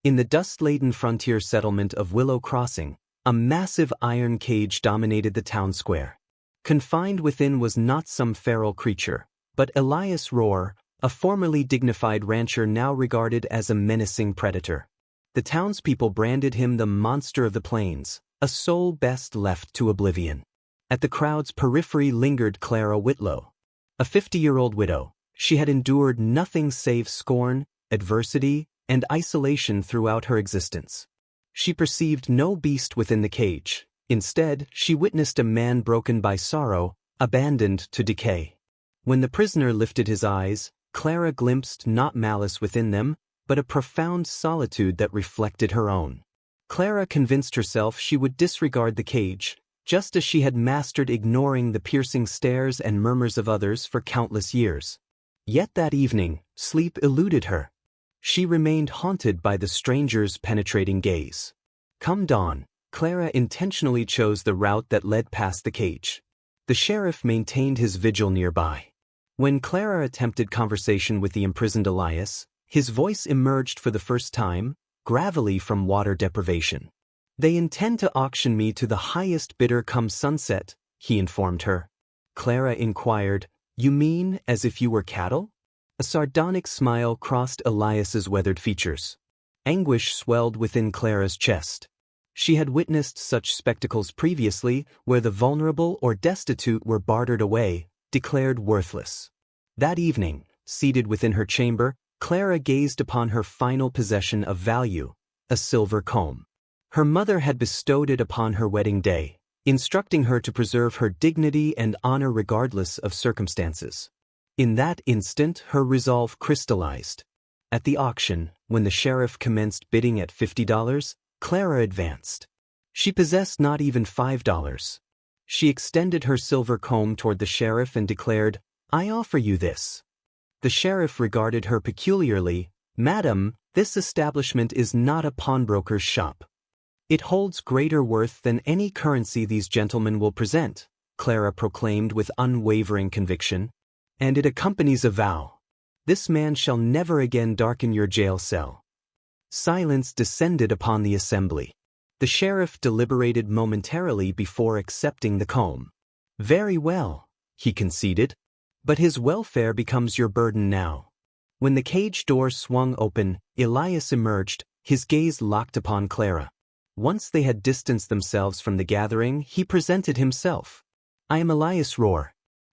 In the dust-laden frontier settlement of Willow Crossing, a massive iron cage dominated the town square. Confined within was not some feral creature, but Elias Rohr, a formerly dignified rancher now regarded as a menacing predator. The townspeople branded him the monster of the plains, a soul best left to oblivion. At the crowd's periphery lingered Clara Whitlow. A 50-year-old widow, she had endured nothing save scorn, adversity, and isolation throughout her existence. She perceived no beast within the cage. Instead, she witnessed a man broken by sorrow, abandoned to decay. When the prisoner lifted his eyes, Clara glimpsed not malice within them, but a profound solitude that reflected her own. Clara convinced herself she would disregard the cage, just as she had mastered ignoring the piercing stares and murmurs of others for countless years. Yet that evening, sleep eluded her. She remained haunted by the stranger's penetrating gaze. Come dawn, Clara intentionally chose the route that led past the cage. The sheriff maintained his vigil nearby. When Clara attempted conversation with the imprisoned Elias, his voice emerged for the first time, gravelly from water deprivation. They intend to auction me to the highest bidder come sunset, he informed her. Clara inquired, You mean as if you were cattle? A sardonic smile crossed Elias's weathered features. Anguish swelled within Clara's chest. She had witnessed such spectacles previously, where the vulnerable or destitute were bartered away, declared worthless. That evening, seated within her chamber, Clara gazed upon her final possession of value, a silver comb. Her mother had bestowed it upon her wedding day, instructing her to preserve her dignity and honor regardless of circumstances. In that instant, her resolve crystallized. At the auction, when the sheriff commenced bidding at $50, Clara advanced. She possessed not even $5. She extended her silver comb toward the sheriff and declared, I offer you this. The sheriff regarded her peculiarly. Madam, this establishment is not a pawnbroker's shop. It holds greater worth than any currency these gentlemen will present, Clara proclaimed with unwavering conviction. And it accompanies a vow. This man shall never again darken your jail cell. Silence descended upon the assembly. The sheriff deliberated momentarily before accepting the comb. Very well, he conceded. But his welfare becomes your burden now. When the cage door swung open, Elias emerged, his gaze locked upon Clara. Once they had distanced themselves from the gathering, he presented himself. I am Elias Rohr.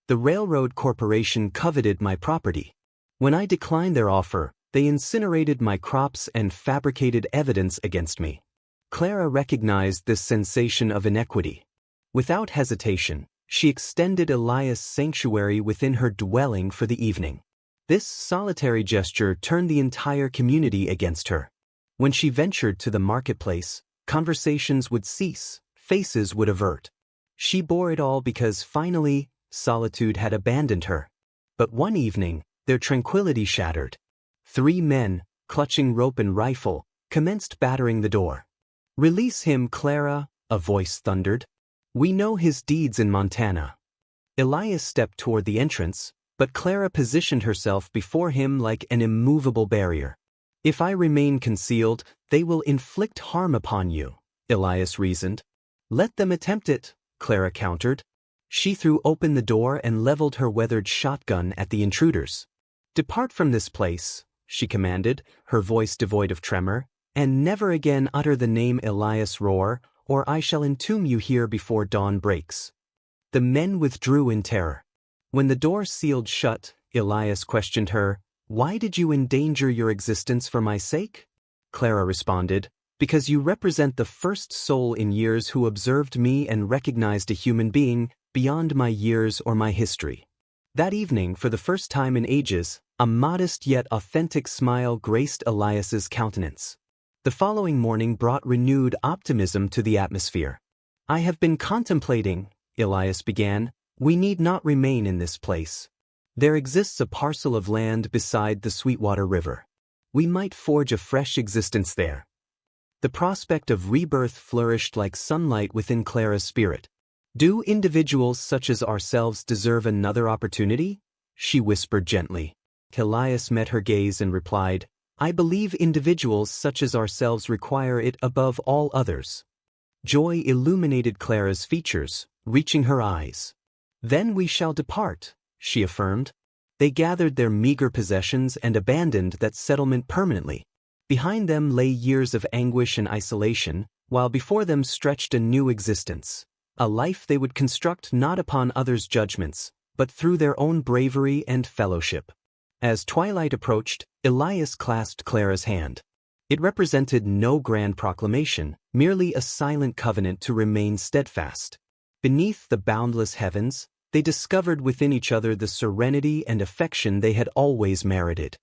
The railroad corporation coveted my property. When I declined their offer, they incinerated my crops and fabricated evidence against me. Clara recognized this sensation of inequity. Without hesitation, she extended Elias' sanctuary within her dwelling for the evening. This solitary gesture turned the entire community against her. When she ventured to the marketplace, conversations would cease, faces would avert. She bore it all because finally, solitude had abandoned her. But one evening, their tranquility shattered. 3 men, clutching rope and rifle, commenced battering the door. Release him, Clara, a voice thundered. We know his deeds in Montana. Elias stepped toward the entrance, but Clara positioned herself before him like an immovable barrier. If I remain concealed, they will inflict harm upon you, Elias reasoned. Let them attempt it, Clara countered. She threw open the door and leveled her weathered shotgun at the intruders. Depart from this place, she commanded, her voice devoid of tremor, and never again utter the name Elias Rohr, or I shall entomb you here before dawn breaks. The men withdrew in terror. When the door sealed shut, Elias questioned her, Why did you endanger your existence for my sake? Clara responded, Because you represent the first soul in years who observed me and recognized a human being beyond my years or my history. That evening, for the first time in ages, a modest yet authentic smile graced Elias's countenance. The following morning brought renewed optimism to the atmosphere. I have been contemplating, Elias began, we need not remain in this place. There exists a parcel of land beside the Sweetwater River. We might forge a fresh existence there. The prospect of rebirth flourished like sunlight within Clara's spirit. Do individuals such as ourselves deserve another opportunity? She whispered gently. Elias met her gaze and replied, I believe individuals such as ourselves require it above all others. Joy illuminated Clara's features, reaching her eyes. Then we shall depart, she affirmed. They gathered their meager possessions and abandoned that settlement permanently. Behind them lay years of anguish and isolation, while before them stretched a new existence, a life they would construct not upon others' judgments, but through their own bravery and fellowship. As twilight approached, Elias clasped Clara's hand. It represented no grand proclamation, merely a silent covenant to remain steadfast. Beneath the boundless heavens, they discovered within each other the serenity and affection they had always merited.